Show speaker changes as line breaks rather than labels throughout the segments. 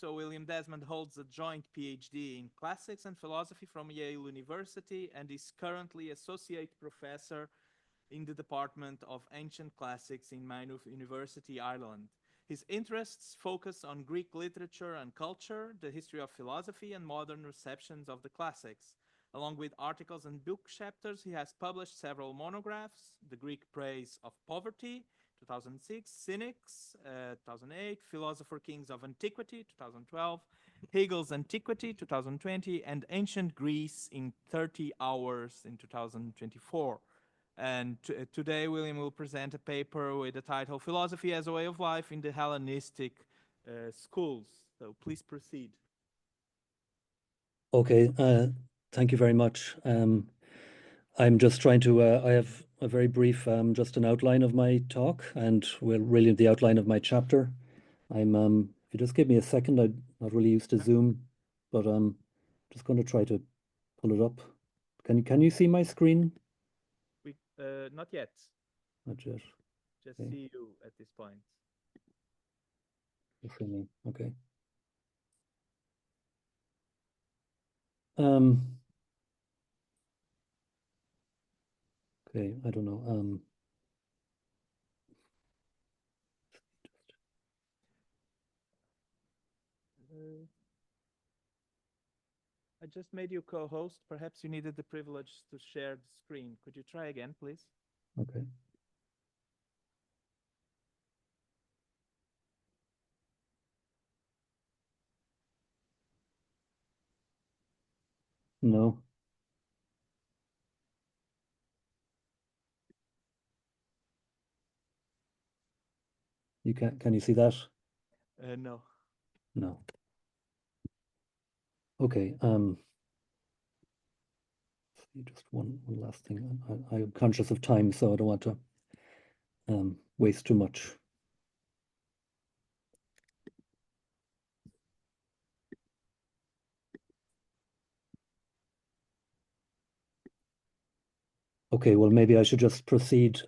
So William Desmond holds a joint PhD in classics and philosophy from Yale University and is currently associate professor in the Department of Ancient Classics in Maynooth University, Ireland. His interests focus on Greek literature and culture, the history of philosophy, and modern receptions of the classics. Along with articles and book chapters, he has published several monographs: The Greek Praise of Poverty, 2006, Cynics, 2008, Philosopher Kings of Antiquity, 2012, Hegel's Antiquity, 2020, and Ancient Greece in 30 Hours in 2024. And today, William will present a paper with the title Philosophy as a Way of Life in the Hellenistic Schools. So please proceed.
Okay, thank you very much. I'm just trying to, I have a very brief, just an outline of my talk and really the outline of my chapter. If you just give me a second, I'm not really used to Zoom, but I'm just going to try to pull it up. Can you see my screen?
Not yet.
Not yet.
Just see you at this point.
You see me, okay. Okay, I don't know.
I just made you co-host. Perhaps you needed the privilege to share the screen. Could you try again, please?
Okay. No. You can you see that?
No.
No. Okay. Just one last thing. I'm conscious of time, so I don't want to waste too much. Okay, well, maybe I should just proceed.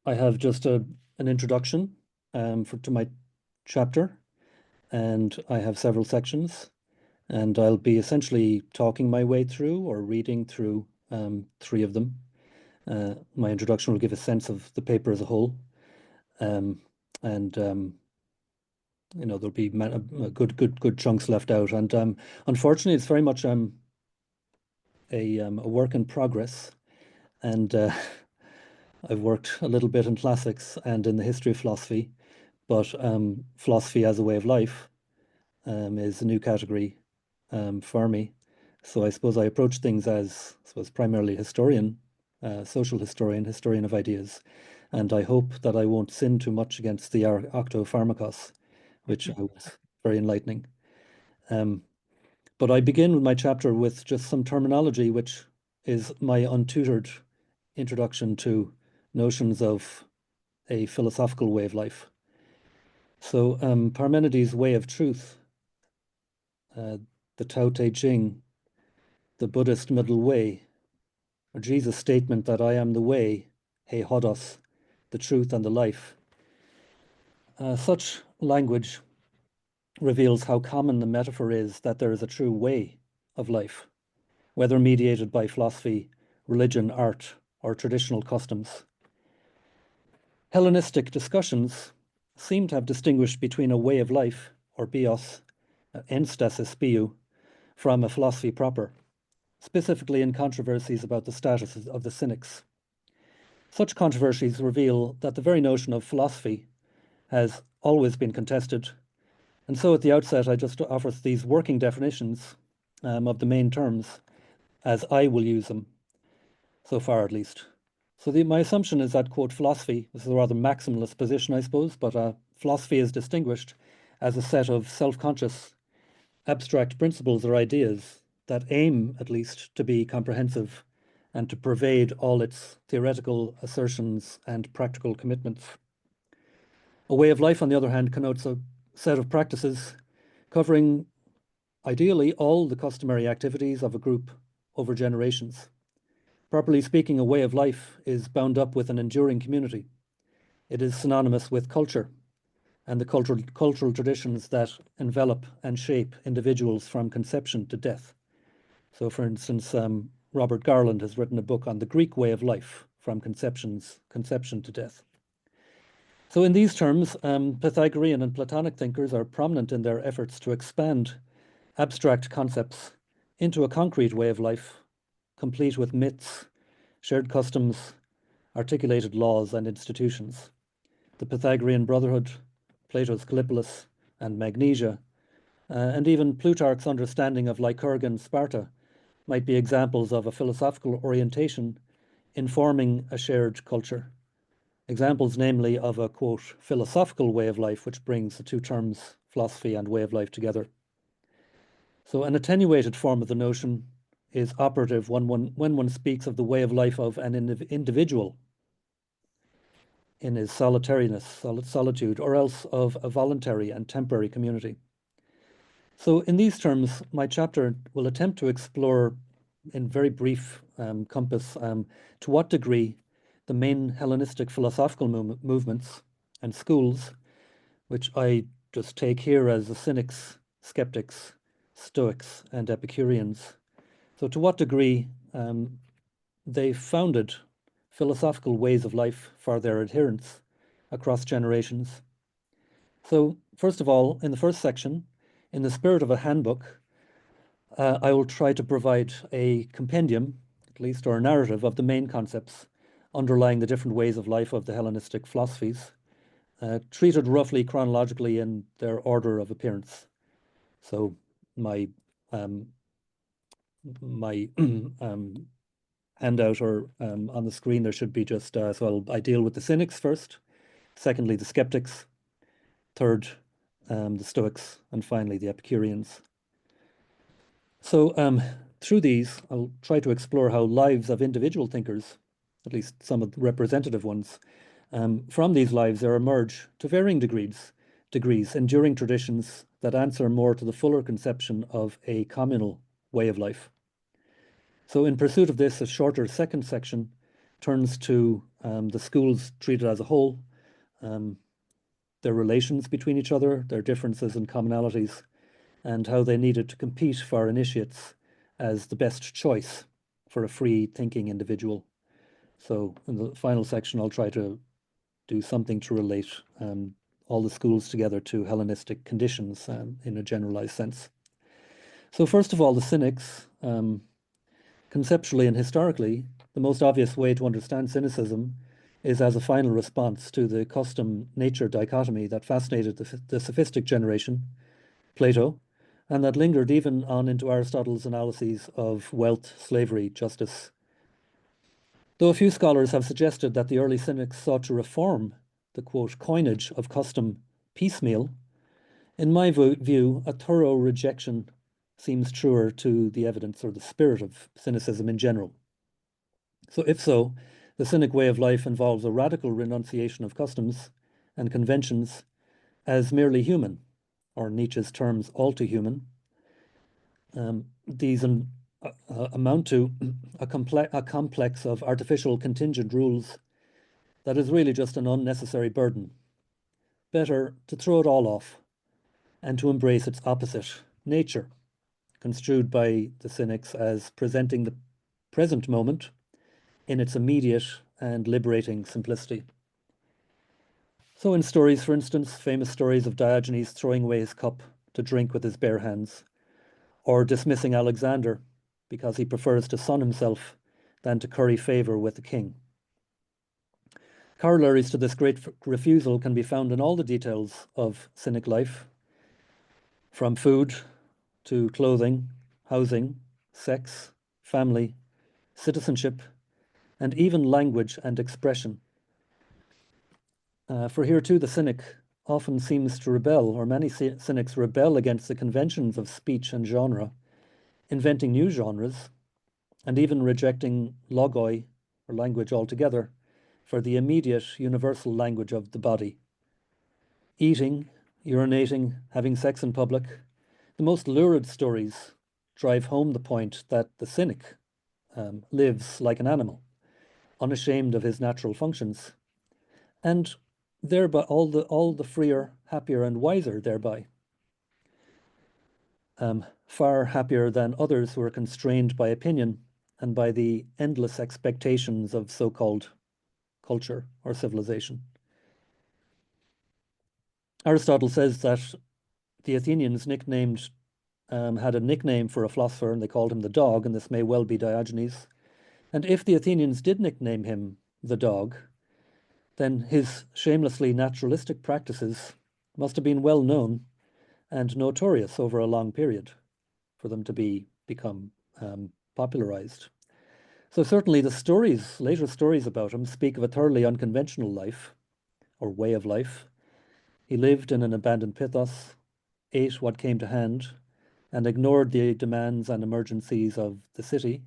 I have just an introduction to my chapter, and I have several sections, and I'll be essentially talking my way through or reading through three of them. My introduction will give a sense of the paper as a whole, and you know, there'll be good chunks left out, and unfortunately, it's very much a work in progress, and I've worked a little bit in classics and in the history of philosophy, but philosophy as a way of life is a new category for me. So I suppose I approach things as, I suppose, primarily historian, social historian, historian of ideas, and I hope that I won't sin too much against the octopharmakos, which was very enlightening. But I begin with my chapter with just some terminology, which is my untutored introduction to notions of a philosophical way of life. So Parmenides' way of truth, the Tao Te Ching, the Buddhist middle way, or Jesus' statement that I am the way, he hodos, the truth and the life. Such language reveals how common the metaphor is that there is a true way of life, whether mediated by philosophy, religion, art, or traditional customs. Hellenistic discussions seem to have distinguished between a way of life, or bios, enstasis biou, from a philosophy proper, specifically in controversies about the status of the Cynics. Such controversies reveal that the very notion of philosophy has always been contested, and so at the outset I just offer these working definitions of the main terms as I will use them, so far at least. So my assumption is that, quote, philosophy, this is a rather maximalist position, I suppose, but philosophy is distinguished as a set of self-conscious abstract principles or ideas that aim, at least, to be comprehensive and to pervade all its theoretical assertions and practical commitments. A way of life, on the other hand, connotes a set of practices covering, ideally, all the customary activities of a group over generations. Properly speaking, a way of life is bound up with an enduring community. It is synonymous with culture, and the cultural traditions that envelop and shape individuals from conception to death. So, for instance, Robert Garland has written a book on the Greek way of life, from conception to death. So in these terms, Pythagorean and Platonic thinkers are prominent in their efforts to expand abstract concepts into a concrete way of life, complete with myths, shared customs, articulated laws and institutions. The Pythagorean Brotherhood, Plato's Callipolis and Magnesia, and even Plutarch's understanding of Lycurgan Sparta might be examples of a philosophical orientation informing a shared culture. Examples, namely, of a, quote, philosophical way of life, which brings the two terms, philosophy and way of life, together. So an attenuated form of the notion is operative when one speaks of the way of life of an individual in his solitariness, solitude, or else of a voluntary and temporary community. So in these terms, my chapter will attempt to explore in very brief compass to what degree the main Hellenistic philosophical movements and schools, which I just take here as the Cynics, Skeptics, Stoics, and Epicureans. So to what degree they founded philosophical ways of life for their adherents across generations. So first of all, in the first section, in the spirit of a handbook, I will try to provide a compendium, at least, or a narrative of the main concepts underlying the different ways of life of the Hellenistic philosophies, treated roughly chronologically in their order of appearance. So my handout or on the screen there should be just, so I deal with the Cynics first, secondly the Skeptics, third the Stoics, and finally the Epicureans. So through these, I'll try to explore how lives of individual thinkers, at least some of the representative ones, from these lives there emerge to varying degrees, enduring traditions that answer more to the fuller conception of a communal way of life. So in pursuit of this, a shorter second section turns to the schools treated as a whole, their relations between each other, their differences and commonalities, and how they needed to compete for initiates as the best choice for a free-thinking individual. So in the final section, I'll try to do something to relate all the schools together to Hellenistic conditions in a generalized sense. So first of all, the Cynics, conceptually and historically, the most obvious way to understand cynicism is as a final response to the custom-nature dichotomy that fascinated the sophistic generation, Plato, and that lingered even on into Aristotle's analyses of wealth, slavery, justice. Though a few scholars have suggested that the early Cynics sought to reform the, quote, coinage of custom piecemeal, in my view, a thorough rejection seems truer to the evidence or the spirit of cynicism in general. So if so, the Cynic way of life involves a radical renunciation of customs and conventions as merely human, or Nietzsche's terms, all too human. These amount to a complex of artificial contingent rules that is really just an unnecessary burden. Better to throw it all off and to embrace its opposite, nature, construed by the Cynics as presenting the present moment in its immediate and liberating simplicity. So in stories, for instance, famous stories of Diogenes throwing away his cup to drink with his bare hands, or dismissing Alexander because he prefers to sun himself than to curry favour with the king. Corollaries to this great refusal can be found in all the details of Cynic life, from food to clothing, housing, sex, family, citizenship, and even language and expression. For here too, the Cynic often seems to rebel, or many Cynics rebel against the conventions of speech and genre, inventing new genres, and even rejecting logoi, or language altogether, for the immediate universal language of the body. Eating, urinating, having sex in public, the most lurid stories drive home the point that the Cynic lives like an animal, unashamed of his natural functions. And thereby all the freer, happier, and wiser thereby. Far happier than others who are constrained by opinion and by the endless expectations of so-called culture or civilization. Aristotle says that the Athenians had a nickname for a philosopher, and they called him the dog, and this may well be Diogenes. And if the Athenians did nickname him the dog, then his shamelessly naturalistic practices must have been well known and notorious over a long period for them to become popularized. So certainly the later stories about him speak of a thoroughly unconventional life or way of life. He lived in an abandoned pithos, ate what came to hand, and ignored the demands and emergencies of the city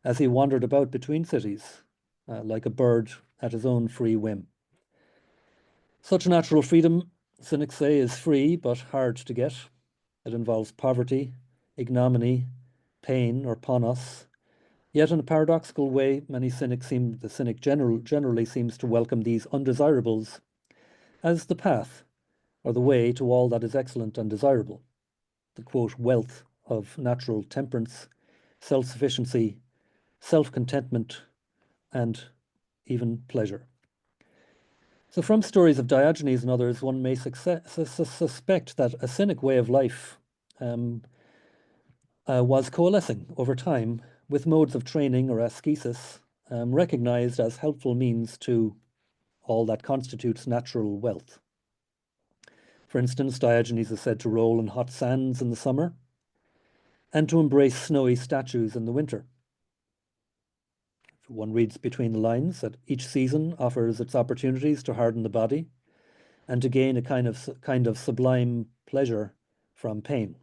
as he wandered about between cities, like a bird at his own free whim. Such natural freedom, cynics say, is free but hard to get. It involves poverty, ignominy, pain, or panos. Yet in a paradoxical way, the cynic generally seems to welcome these undesirables as the path or the way to all that is excellent and desirable. The quote, wealth of natural temperance, self-sufficiency, self-contentment, and even pleasure. So from stories of Diogenes and others, one may suspect that a cynic way of life was coalescing over time with modes of training or ascesis recognized as helpful means to all that constitutes natural wealth. For instance, Diogenes is said to roll in hot sands in the summer and to embrace snowy statues in the winter. One reads between the lines that each season offers its opportunities to harden the body and to gain a kind of sublime pleasure from pain.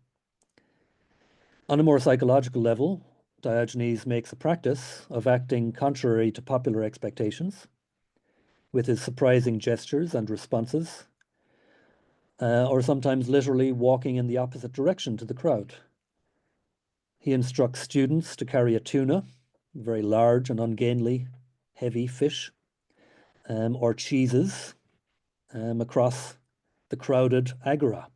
On a more psychological level, Diogenes makes a practice of acting contrary to popular expectations with his surprising gestures and responses, or sometimes literally walking in the opposite direction to the crowd. He instructs students to carry a tuna, a very large and ungainly, heavy fish, or cheeses across the crowded agora,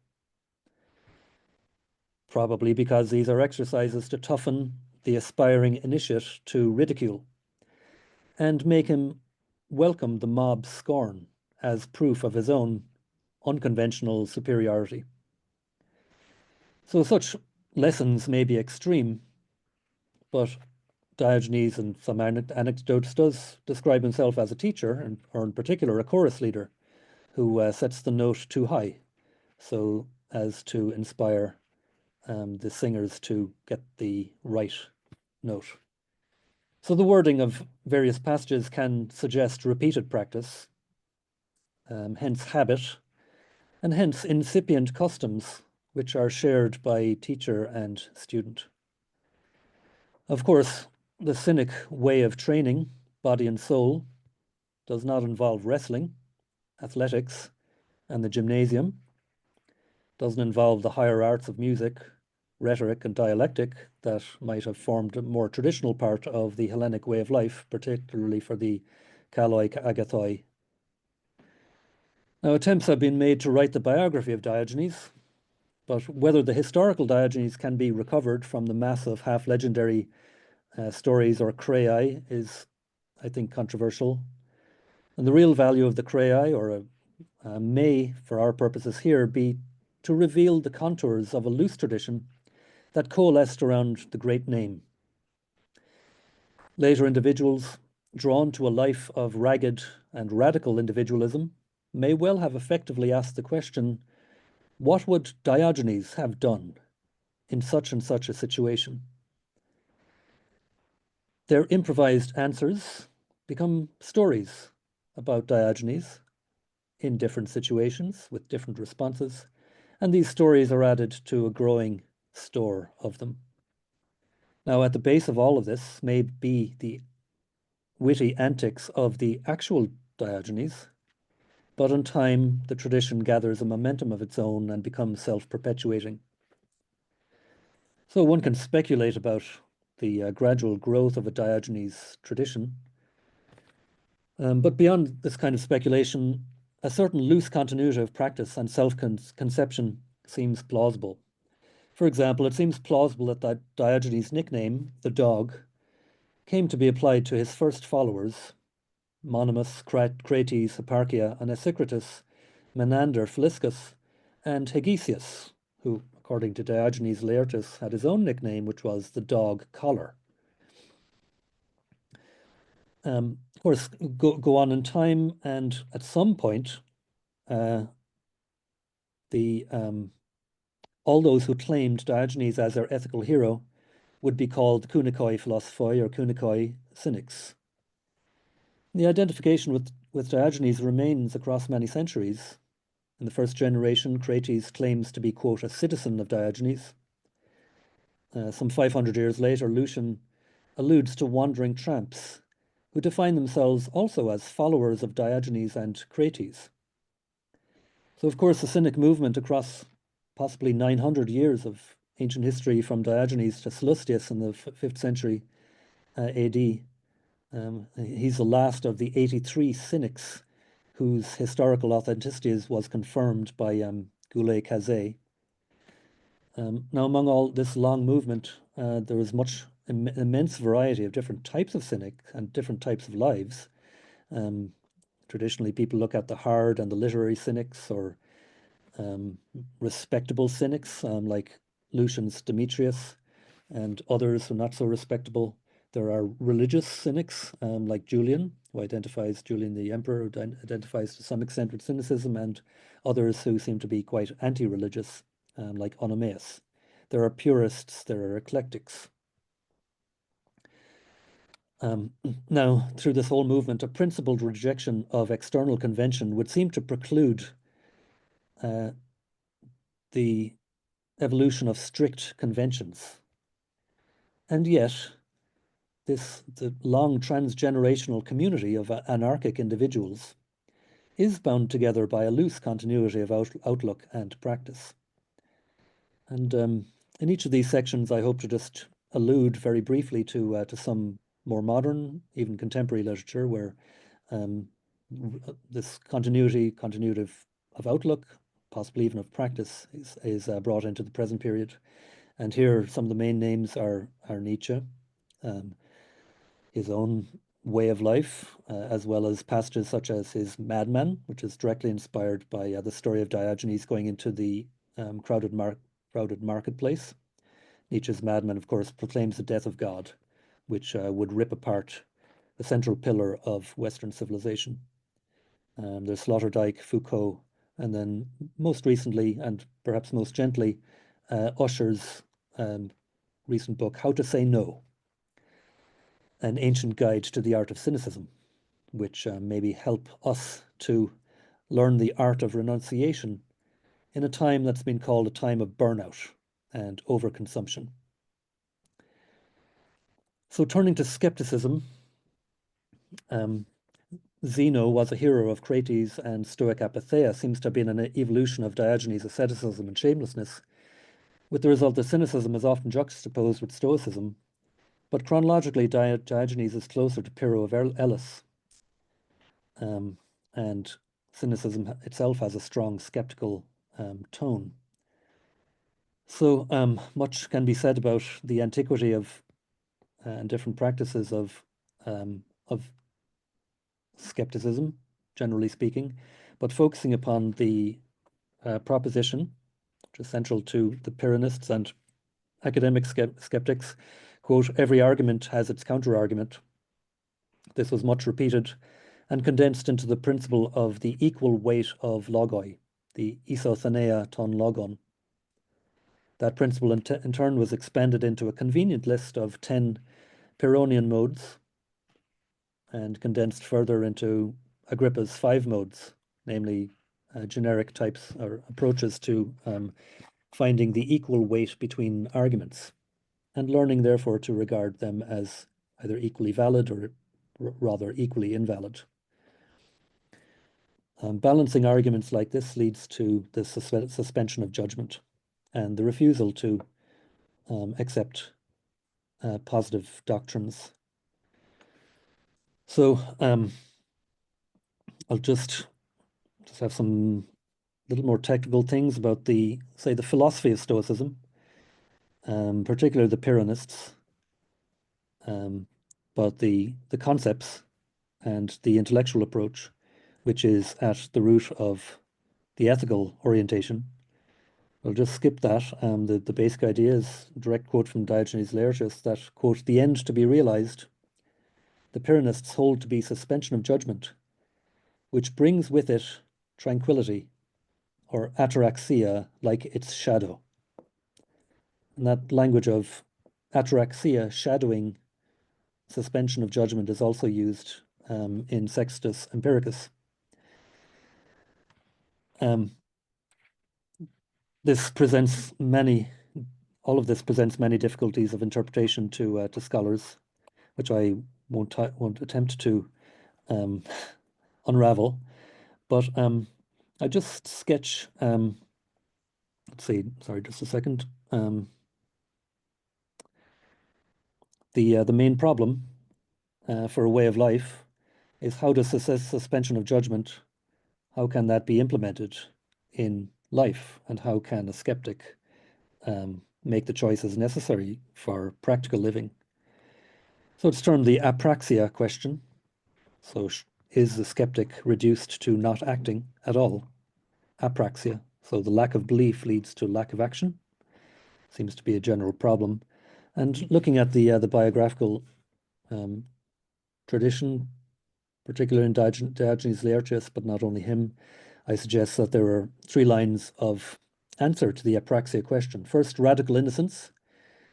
probably because these are exercises to toughen the aspiring initiate to ridicule and make him welcome the mob's scorn as proof of his own unconventional superiority. So such lessons may be extreme, but Diogenes in some anecdotes does describe himself as a teacher, or in particular a chorus leader, who sets the note too high so as to inspire the singers to get the right note. So the wording of various passages can suggest repeated practice, hence habit, and hence incipient customs, which are shared by teacher and student. Of course, the cynic way of training body and soul does not involve wrestling, athletics, and the gymnasium, doesn't involve the higher arts of music, rhetoric, and dialectic that might have formed a more traditional part of the Hellenic way of life, particularly for the kaloi agathoi. Now, attempts have been made to write the biography of Diogenes, but whether the historical Diogenes can be recovered from the mass of half-legendary stories or creae is, I think, controversial. And the real value of the creae, may, for our purposes here, be to reveal the contours of a loose tradition that coalesced around the great name. Later individuals, drawn to a life of ragged and radical individualism, may well have effectively asked the question, what would Diogenes have done in such and such a situation? Their improvised answers become stories about Diogenes in different situations with different responses, and these stories are added to a growing store of them. Now, at the base of all of this may be the witty antics of the actual Diogenes, but in time the tradition gathers a momentum of its own and becomes self-perpetuating. So one can speculate about the gradual growth of a Diogenes tradition, but beyond this kind of speculation, a certain loose continuity of practice and self-conception seems plausible. For example, it seems plausible that Diogenes' nickname, the dog, came to be applied to his first followers, Monimus, Crates, Hipparchia, and Isikritus, Menander, Philiscus, and Hegesias, who, according to Diogenes Laertius, had his own nickname, which was the dog collar. Of course, go on in time, and at some point, all those who claimed Diogenes as their ethical hero would be called Kunikoi philosophoi or Kunikoi cynics. The identification with Diogenes remains across many centuries. In the first generation, Crates claims to be, quote, a citizen of Diogenes. Some 500 years later, Lucian alludes to wandering tramps who define themselves also as followers of Diogenes and Crates. So, of course, the Cynic movement across possibly 900 years of ancient history from Diogenes to Sallustius in the 5th century AD, he's the last of the 83 cynics whose historical authenticity was confirmed by Goulet-Cazet. Now, among all this long movement, there is immense variety of different types of cynic and different types of lives. Traditionally, people look at the hard and the literary cynics, or respectable cynics like Lucian's Demetrius, and others who are not so respectable. There are religious cynics like Julian, who identifies Julian the Emperor, who identifies to some extent with cynicism, and others who seem to be quite anti-religious, like Oenomaus. There are purists, there are eclectics. Now, through this whole movement, a principled rejection of external convention would seem to preclude the evolution of strict conventions. And yet, the long transgenerational community of anarchic individuals is bound together by a loose continuity of outlook and practice. And in each of these sections, I hope to just allude very briefly to some more modern, even contemporary literature where this continuity of outlook, possibly even of practice, is brought into the present period. And here, some of the main names are Nietzsche, his own way of life, as well as passages such as his Madman, which is directly inspired by the story of Diogenes going into the crowded marketplace. Nietzsche's Madman, of course, proclaims the death of God, which would rip apart the central pillar of Western civilization. There's Sloterdijk, Foucault, and then most recently, and perhaps most gently, Usher's recent book, How to Say No, an ancient guide to the art of cynicism, which maybe help us to learn the art of renunciation in a time that's been called a time of burnout and overconsumption. So turning to skepticism, Zeno was a hero of Crates, and Stoic apatheia seems to have been an evolution of Diogenes' asceticism and shamelessness, with the result that cynicism is often juxtaposed with Stoicism, but chronologically Diogenes is closer to Pyrrho of Elis, and cynicism itself has a strong skeptical tone. So much can be said about the antiquity of and different practices of skepticism, generally speaking, but focusing upon the proposition, which is central to the Pyrrhonists and academic skeptics, quote, every argument has its counter-argument. This was much repeated and condensed into the principle of the equal weight of logoi, the isothenea ton logon. That principle in turn was expanded into a convenient list of 10 Pyrrhonian modes and condensed further into Agrippa's 5 modes, namely generic types or approaches to finding the equal weight between arguments, and learning therefore to regard them as either equally valid or rather equally invalid. Balancing arguments like this leads to the suspension of judgment and the refusal to accept positive doctrines. So I'll just have some little more technical things about the philosophy of Stoicism, particularly the Pyrrhonists, but the concepts and the intellectual approach, which is at the root of the ethical orientation. I'll just skip that. The basic idea is a direct quote from Diogenes Laertius that, quote, "The end to be realized, the Pyrrhonists hold to be suspension of judgment, which brings with it tranquility, or ataraxia, like its shadow." And that language of ataraxia, shadowing suspension of judgment, is also used in Sextus Empiricus. All of this presents many difficulties of interpretation to scholars, which I won't attempt to unravel. But I just sketch. Let's see. Sorry, just a second. The main problem for a way of life is, how does suspension of judgment, how can that be implemented in life, and how can a skeptic make the choices necessary for practical living? So it's termed the apraxia question. So is the skeptic reduced to not acting at all? Apraxia. So the lack of belief leads to lack of action. Seems to be a general problem. And looking at the biographical tradition, particularly in Diogenes Laertius, but not only him, I suggest that there are 3 lines of answer to the apraxia question. First, radical innocence.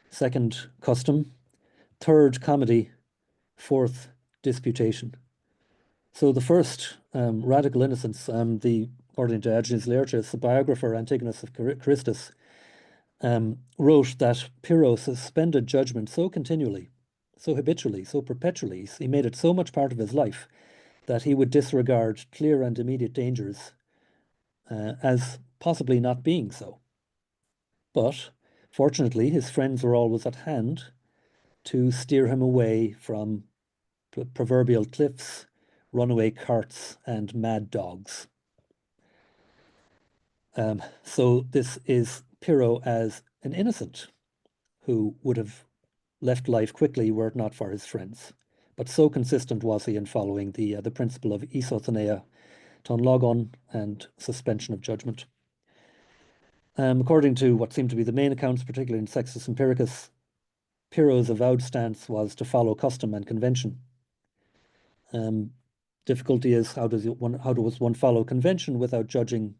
Second, custom. Third, comedy. Fourth, disputation. So the first, radical innocence, according to Diogenes Laertius, the biographer Antigonus of Christus, wrote that Pyrrho suspended judgment so continually, so habitually, so perpetually, he made it so much part of his life that he would disregard clear and immediate dangers as possibly not being so. But fortunately, his friends were always at hand to steer him away from proverbial cliffs, runaway carts, and mad dogs. So this is Pyrrho as an innocent who would have left life quickly were it not for his friends. But so consistent was he in following the principle of isotheneia, ton logon, and suspension of judgment. According to what seem to be the main accounts, particularly in Sextus Empiricus, Pyrrho's avowed stance was to follow custom and convention. Difficulty is, how does one follow convention without judging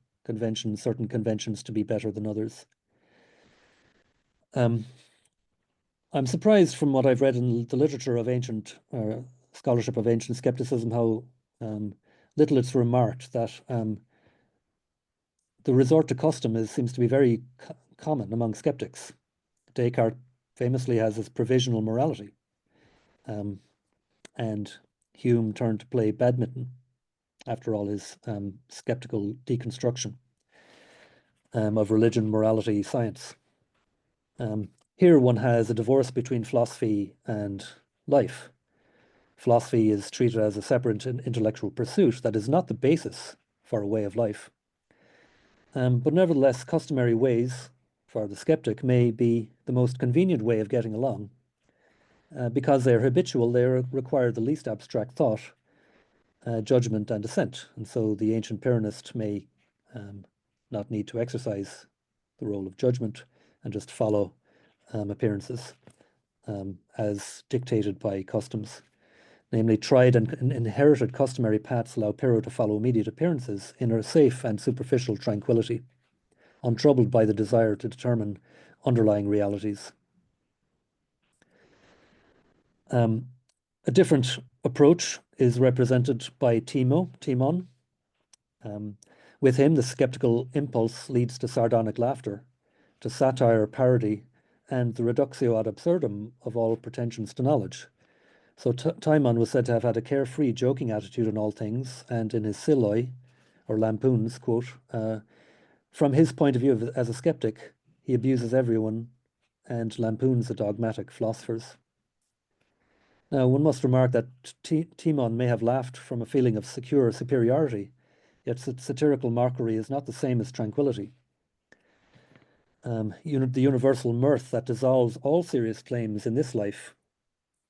certain conventions to be better than others? I'm surprised from what I've read in the literature of ancient scholarship of ancient skepticism how little it's remarked that the resort to custom seems to be very common among skeptics. Descartes famously has his provisional morality, and Hume turned to play badminton after all his skeptical deconstruction of religion, morality, science. Here one has a divorce between philosophy and life. Philosophy is treated as a separate intellectual pursuit that is not the basis for a way of life. But nevertheless, customary ways for the skeptic may be the most convenient way of getting along. Because they're habitual, they require the least abstract thought, judgment, and assent. And so the ancient Pyrrhonist may not need to exercise the role of judgment and just follow appearances as dictated by customs. Namely, tried and inherited customary paths allow Pyrrho to follow immediate appearances in a safe and superficial tranquility, untroubled by the desire to determine underlying realities. A different approach is represented by Timon. With him, the skeptical impulse leads to sardonic laughter, to satire, parody, and the reductio ad absurdum of all pretensions to knowledge. So Timon was said to have had a carefree, joking attitude in all things, and in his Siloi, or lampoons, quote, from his point of view as a skeptic, he abuses everyone and lampoons the dogmatic philosophers. Now, one must remark that Timon may have laughed from a feeling of secure superiority, Yet satirical mockery is not the same as tranquility. The universal mirth that dissolves all serious claims in this life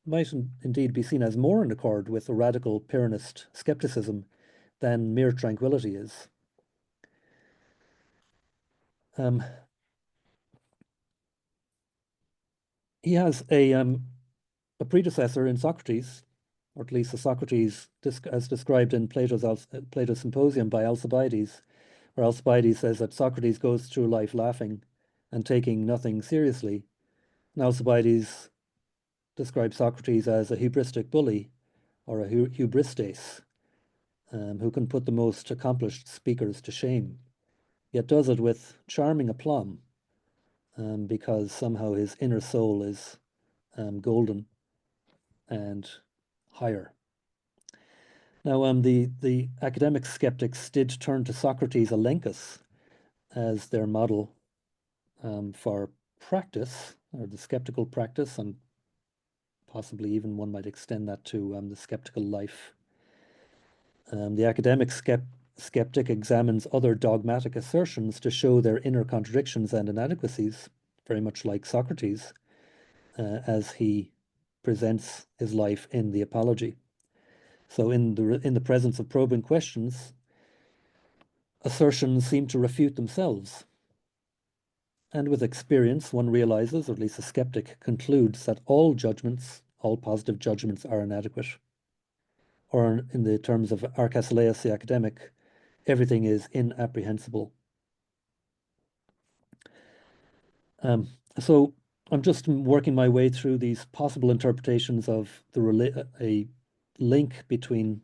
might indeed be seen as more in accord with a radical Pyrrhonist skepticism than mere tranquility is. He has a predecessor in Socrates, or at least a Socrates as described in Plato's Symposium by Alcibiades, where Alcibiades says that Socrates goes through life laughing and taking nothing seriously. And Alcibiades describes Socrates as a hubristic bully, or a hubristes, who can put the most accomplished speakers to shame, yet does it with charming aplomb, because somehow his inner soul is golden and higher. Now, the academic skeptics did turn to Socrates Elenchus as their model for practice, or the skeptical practice, and possibly even one might extend that to the skeptical life. The academic skeptic examines other dogmatic assertions to show their inner contradictions and inadequacies, very much like Socrates, as he presents his life in the Apology. So in the presence of probing questions, assertions seem to refute themselves. And with experience, one realizes, or at least a skeptic concludes, that all judgments, all positive judgments, are inadequate. Or in the terms of Arcesilaus the academic, everything is inapprehensible. So I'm just working my way through these possible interpretations of a link between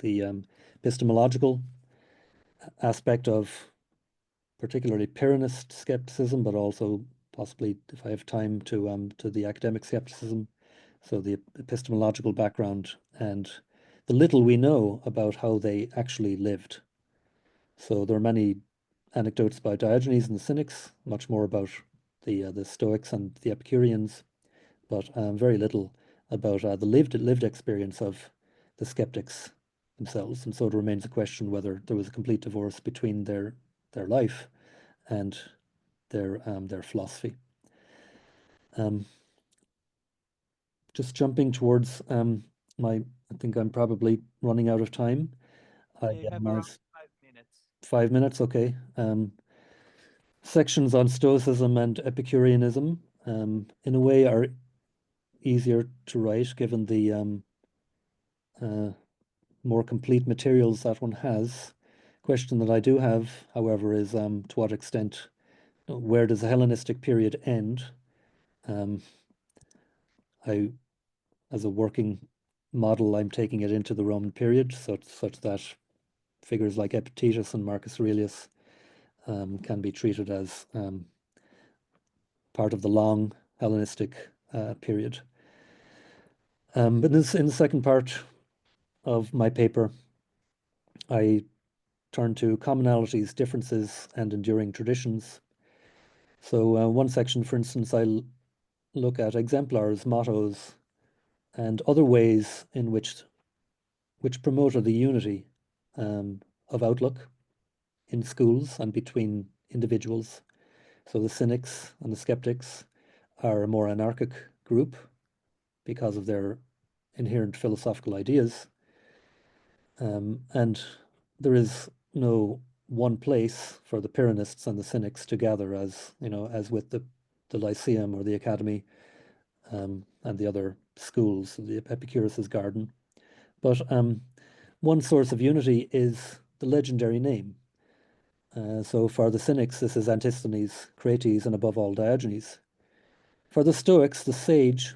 the epistemological aspect of particularly Pyrrhonist skepticism, but also possibly, if I have time, to the academic skepticism. So the epistemological background and the little we know about how they actually lived. So there are many anecdotes about Diogenes and the Cynics, much more about the Stoics and the Epicureans, but very little about the lived experience of the skeptics themselves. And so it remains a question whether there was a complete divorce between their life and their philosophy. Just jumping towards I think I'm probably running out of time. I
You have around 5 minutes.
5 minutes, okay. Sections on Stoicism and Epicureanism, in a way, are easier to write given the more complete materials that one has. Question that I do have, however, is to what extent, where does the Hellenistic period end? As a working model, I'm taking it into the Roman period, such that figures like Epictetus and Marcus Aurelius can be treated as part of the long Hellenistic period. But in the second part of my paper, I turn to commonalities, differences, and enduring traditions. So one section, for instance, I look at exemplars, mottos, and other ways in which promoted the unity of outlook in schools and between individuals. So the cynics and the skeptics are a more anarchic group because of their inherent philosophical ideas. And there is no one place for the Pyrrhonists and the Cynics to gather, as as with the Lyceum or the Academy, and the other schools, the Epicurus' garden. But one source of unity is the legendary name. So for the Cynics, this is Antisthenes, Crates, and above all Diogenes. For the Stoics, the sage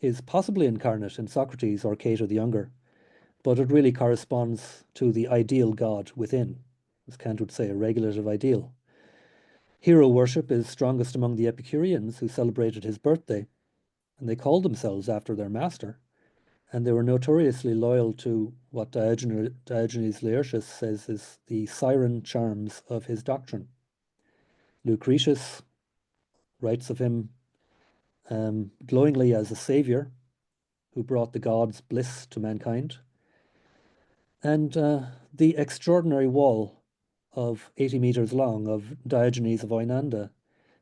is possibly incarnate in Socrates or Cato the Younger, but it really corresponds to the ideal God within, as Kant would say, a regulative ideal. Hero worship is strongest among the Epicureans, who celebrated his birthday, and they called themselves after their master, and they were notoriously loyal to what Diogenes Laertius says is the siren charms of his doctrine. Lucretius writes of him glowingly as a savior who brought the gods bliss to mankind. And the extraordinary wall of 80 meters long of Diogenes of Oinanda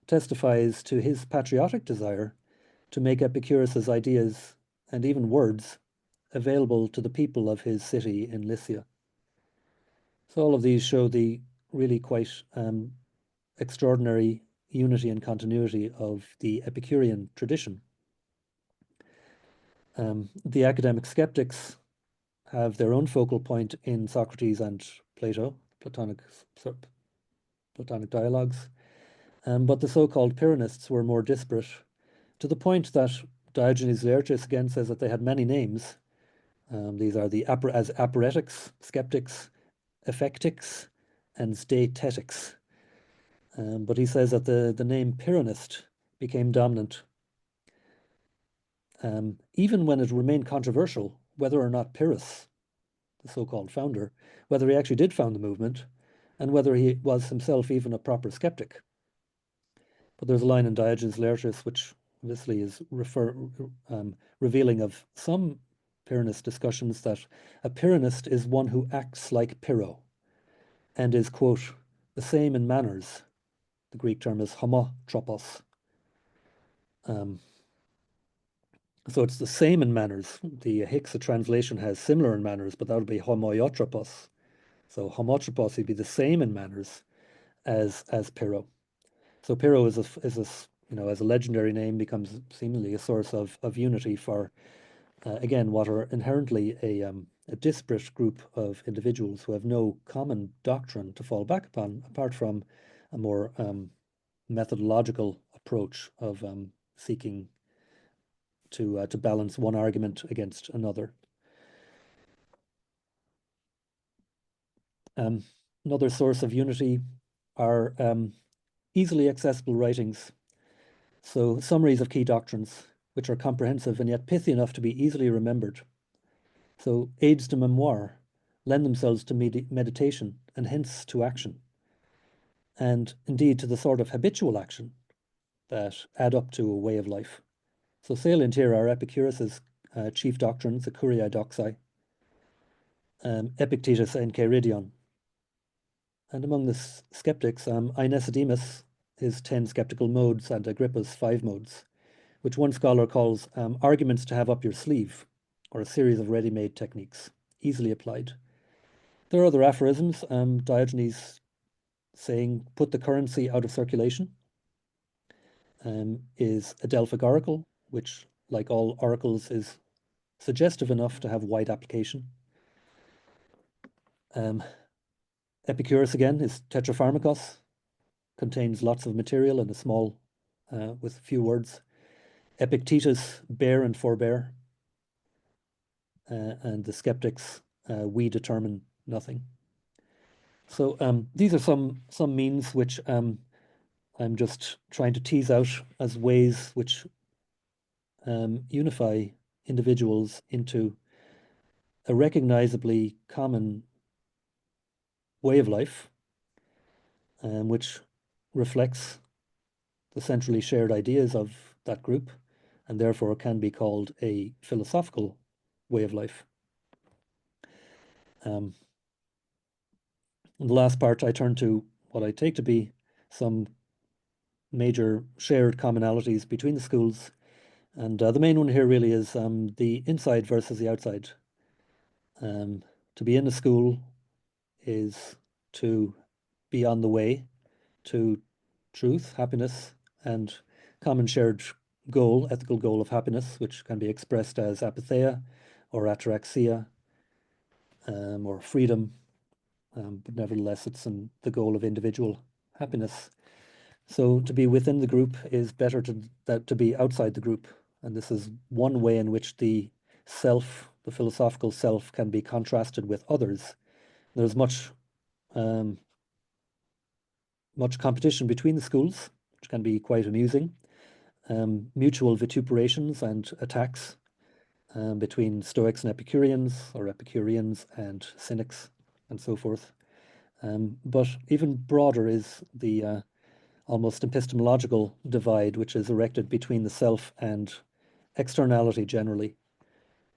testifies to his patriotic desire to make Epicurus's ideas and even words available to the people of his city in Lycia. So all of these show the really quite extraordinary unity and continuity of the Epicurean tradition. The academic skeptics have their own focal point in Socrates and Plato, Platonic dialogues, but the so-called Pyrrhonists were more disparate, to the point that Diogenes Laertius again says that they had many names. These are the aporetics, skeptics, effectics, and statetics. But he says that the name Pyrrhonist became dominant, even when it remained controversial whether or not Pyrrhus, the so-called founder, whether he actually did found the movement, and whether he was himself even a proper skeptic. But there's a line in Diogenes Laertius which obviously is revealing of some Pyrrhonist discussions, that a Pyrrhonist is one who acts like Pyrrho and is, quote, the same in manners. The Greek term is homotropos. So it's the same in manners. The Hicksa translation has similar in manners, but that would be homoiotropos. So homotropos would be the same in manners as Pyrrho. So Pyrrho is as a legendary name, becomes seemingly a source of unity for, again, what are inherently a disparate group of individuals who have no common doctrine to fall back upon, apart from a more methodological approach of seeking to balance one argument against another. Another source of unity are easily accessible writings. So summaries of key doctrines, which are comprehensive and yet pithy enough to be easily remembered. So aides de memoire lend themselves to meditation and hence to action, and indeed to the sort of habitual action that add up to a way of life. So salient here are Epicurus's chief doctrines, the Curiae Doxae, Epictetus' Enchiridion. And among the skeptics, Aeneasidemus, his 10 skeptical modes, and Agrippa's 5 modes, which one scholar calls arguments to have up your sleeve, or a series of ready-made techniques, easily applied. There are other aphorisms, Diogenes saying, put the currency out of circulation, is a Delphic oracle, which, like all oracles, is suggestive enough to have wide application. Epicurus, again, is tetrapharmakos, contains lots of material in a small, with few words. Epictetus, bear and forbear. And the skeptics, we determine nothing. So these are some means which I'm just trying to tease out as ways which unify individuals into a recognizably common way of life, which reflects the centrally shared ideas of that group, and therefore can be called a philosophical way of life. In the last part, I turn to what I take to be some major shared commonalities between the schools. And the main one here really is the inside versus the outside. To be in a school is to be on the way to truth, happiness, and common shared goal, ethical goal of happiness, which can be expressed as apatheia or ataraxia, or freedom, but nevertheless it's the goal of individual happiness. So to be within the group is better to be outside the group, and this is one way in which the self, the philosophical self, can be contrasted with others. There's much competition between the schools, which can be quite amusing. Mutual vituperations and attacks between Stoics and Epicureans, or Epicureans and Cynics, and so forth. But even broader is the almost epistemological divide which is erected between the self and externality generally.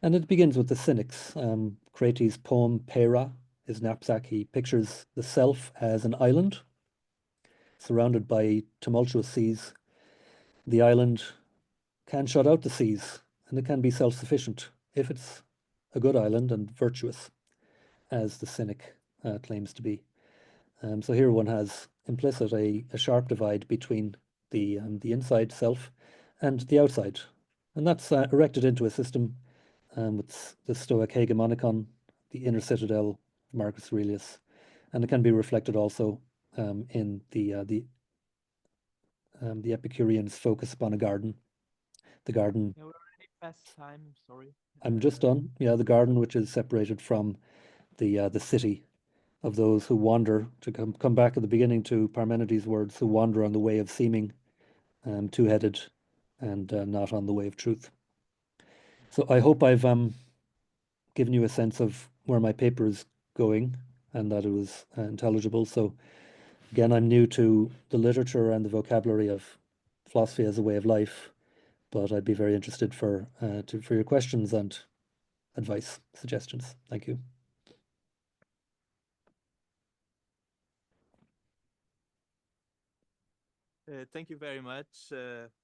And it begins with the cynics. Crates' poem Pera, his knapsack, he pictures the self as an island surrounded by tumultuous seas. The island can shut out the seas, and it can be self-sufficient if it's a good island and virtuous, as the cynic claims to be. So here one has implicit a sharp divide between the inside self and the outside, and that's erected into a system with the Stoic hegemonicon, the inner citadel of Marcus Aurelius, and it can be reflected also in the Epicureans' focus upon a garden. The garden.
Yeah, we're already past time. Sorry.
I'm just done. Yeah, the garden which is separated from the city of those who wander, to come back at the beginning to Parmenides' words, who wander on the way of seeming, two-headed, and not on the way of truth. So I hope I've given you a sense of where my paper is going and that it was intelligible. So again, I'm new to the literature and the vocabulary of philosophy as a way of life, but I'd be very interested for your questions and advice, suggestions. Thank you.
Thank you very much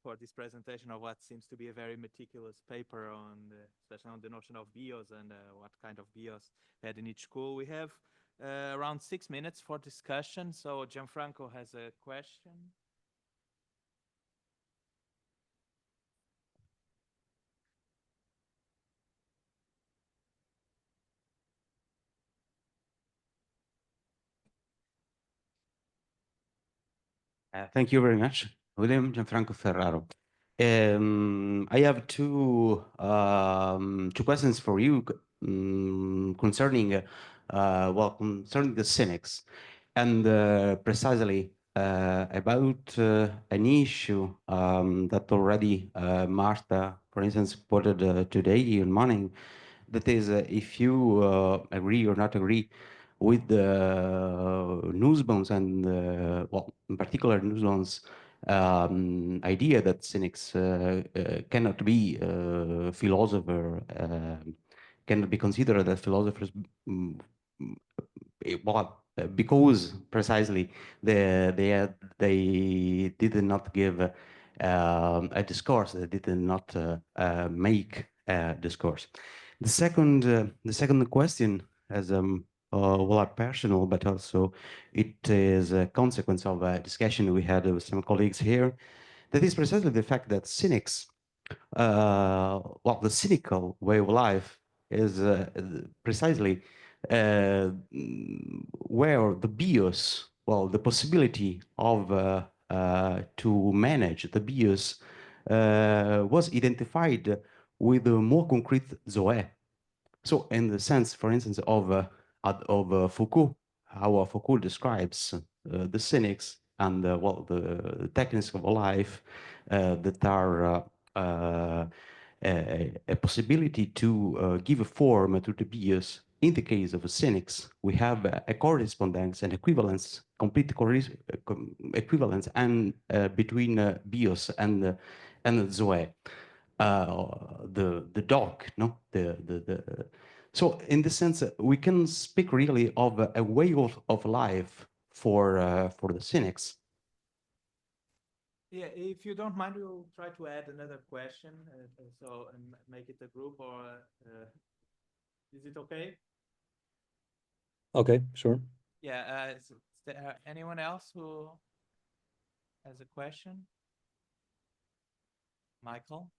for this presentation of what seems to be a very meticulous paper on, especially on the notion of bios and what kind of bios we had in each school. We have around 6 minutes for discussion. So Gianfranco has a question.
Thank you very much, William Gianfranco Ferraro. I have two questions for you concerning concerning the cynics, and precisely about an issue that already Martha, for instance, quoted today in morning. That is, if you agree or not agree with the Nussbaum's and, well, in particular Nussbaum's idea that cynics cannot be philosopher, cannot be considered as philosophers, well, because precisely they did not give a discourse, they did not make a discourse. The second question as well, personal, but also it is a consequence of a discussion we had with some colleagues here. That is precisely the fact that cynics, well, the cynical way of life is precisely where the bios, well, the possibility of to manage the bios was identified with a more concrete zoe. So in the sense, for instance, of Foucault, how Foucault describes the cynics and well, the techniques of life that are a possibility to give a form to the bios. In the case of the cynics, we have a correspondence and equivalence, complete equivalence, and between bios and zoe. The dog, no, so in this sense, we can speak really of a way of life for the cynics.
Yeah, if you don't mind, we'll try to add another question, so and make it a group, or is it okay?
Okay, sure.
Yeah, is there anyone else who has a question? Michael?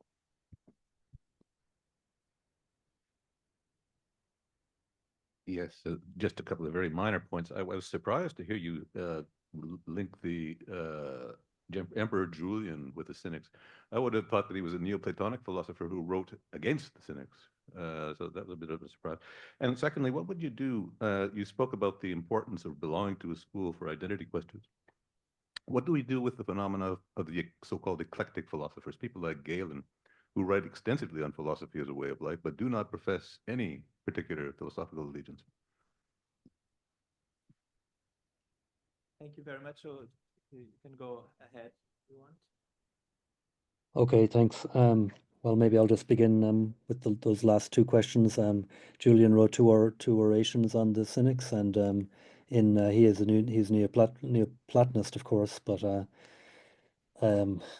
Yes, just a couple of very minor points. I was surprised to hear you link the Emperor Julian with the Cynics. I would have thought that he was a Neoplatonic philosopher who wrote against the Cynics. So that was a bit of a surprise. And secondly, what would you do? You spoke about the importance of belonging to a school for identity questions. What do we do with the phenomena of the so-called eclectic philosophers, people like Galen, who write extensively on philosophy as a way of life, but do not profess any particular philosophical allegiance?
Thank you very much. So you can go ahead if you want.
Okay, thanks. Well, maybe I'll just begin with those last two questions. Julian wrote two orations on the Cynics, and he's Neoplatonist, of course, but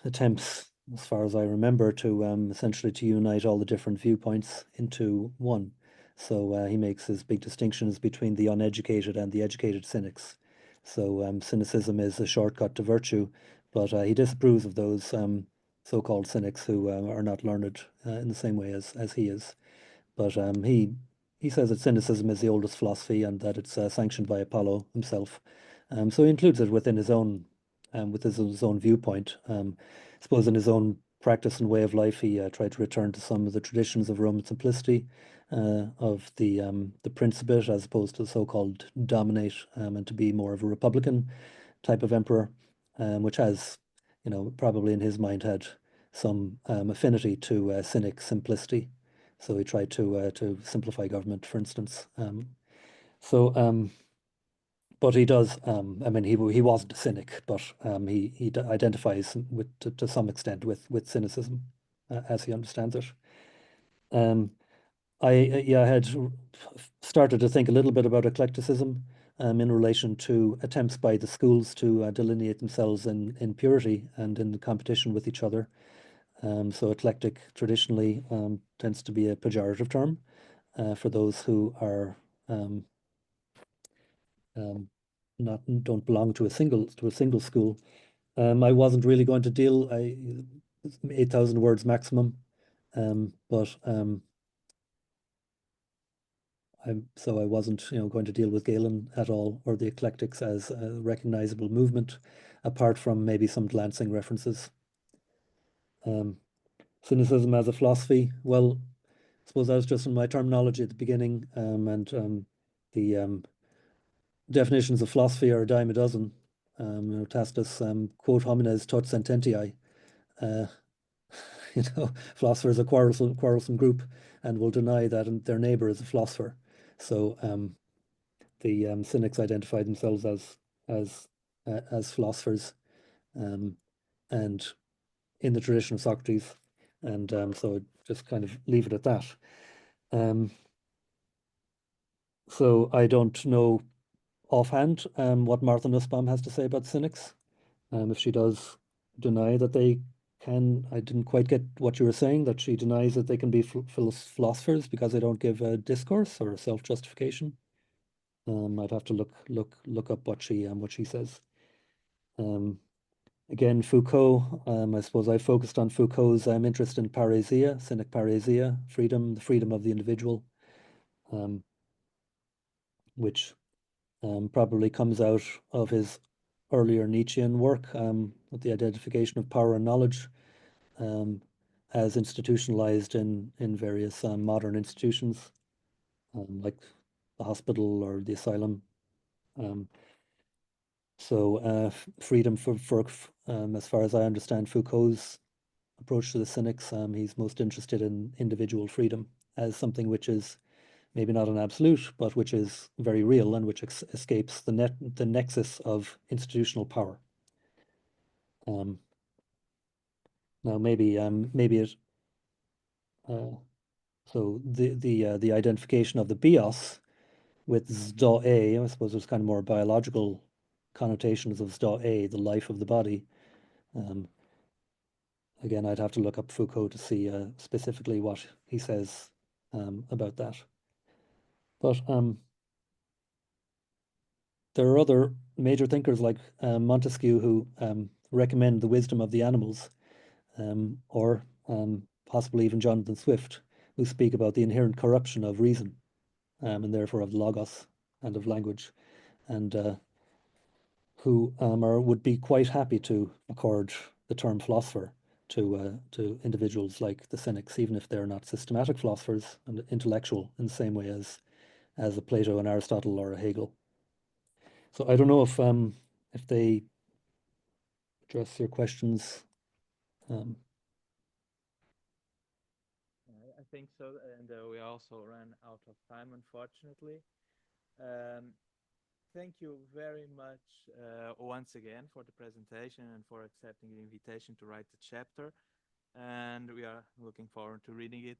attempts, as far as I remember, to essentially to unite all the different viewpoints into one. So he makes his big distinctions between the uneducated and the educated cynics. So cynicism is a shortcut to virtue, but he disapproves of those so-called cynics who are not learned in the same way as he is. But he says that cynicism is the oldest philosophy and that it's sanctioned by Apollo himself. So he includes it within his own his own viewpoint. I suppose in his own practice and way of life, he tried to return to some of the traditions of Roman simplicity, of the principate as opposed to the so-called dominate, and to be more of a republican type of emperor, which has, probably in his mind had some affinity to cynic simplicity. So he tried to simplify government, for instance. So but he does. I mean, he wasn't a cynic, but he identifies with to some extent with cynicism, as he understands it. Um, I had started to think a little bit about eclecticism, in relation to attempts by the schools to delineate themselves in purity and in the competition with each other. So eclectic traditionally tends to be a pejorative term for those who are um, um, not don't belong to a single school. I wasn't really going to deal. 8,000 words maximum, but I wasn't, going to deal with Galen at all or the eclectics as a recognizable movement, apart from maybe some glancing references. Cynicism as a philosophy. Well, I suppose that was just in my terminology at the beginning, and the definitions of philosophy are a dime a dozen. Tacitus, quote homines tot sententiae. Uh, philosophers are a quarrelsome group and will deny that their neighbor is a philosopher. So the Cynics identified themselves as philosophers, and in the tradition of Socrates, and so just kind of leave it at that. So I don't know offhand what Martha Nussbaum has to say about Cynics. If she does deny that they can, I didn't quite get what you were saying, that she denies that they can be philosophers because they don't give a discourse or a self-justification. I'd have to look up what she says. Again, Foucault. I suppose I focused on Foucault's interest in parrhesia, cynic parrhesia, freedom, the freedom of the individual, which probably comes out of his earlier Nietzschean work, with the identification of power and knowledge as institutionalized in various modern institutions, like the hospital or the asylum. So freedom for as far as I understand Foucault's approach to the cynics, he's most interested in individual freedom as something which is maybe not an absolute, but which is very real and which escapes the nexus of institutional power. Now maybe it so the identification of the bios with zdoe, I suppose there's kind of more biological connotations of zdoe, the life of the body. Again, I'd have to look up Foucault to see specifically what he says about that. But there are other major thinkers like Montesquieu who recommend the wisdom of the animals, or possibly even Jonathan Swift, who speak about the inherent corruption of reason, and therefore of logos and of language, and who would be quite happy to accord the term philosopher to individuals like the Cynics, even if they're not systematic philosophers and intellectual in the same way as a Plato, an Aristotle, or a Hegel. So I don't know if they address your questions.
I think so, and we also ran out of time, unfortunately. Um, Thank you very much once again for the presentation and for accepting the invitation to write the chapter. and we are looking forward to reading it.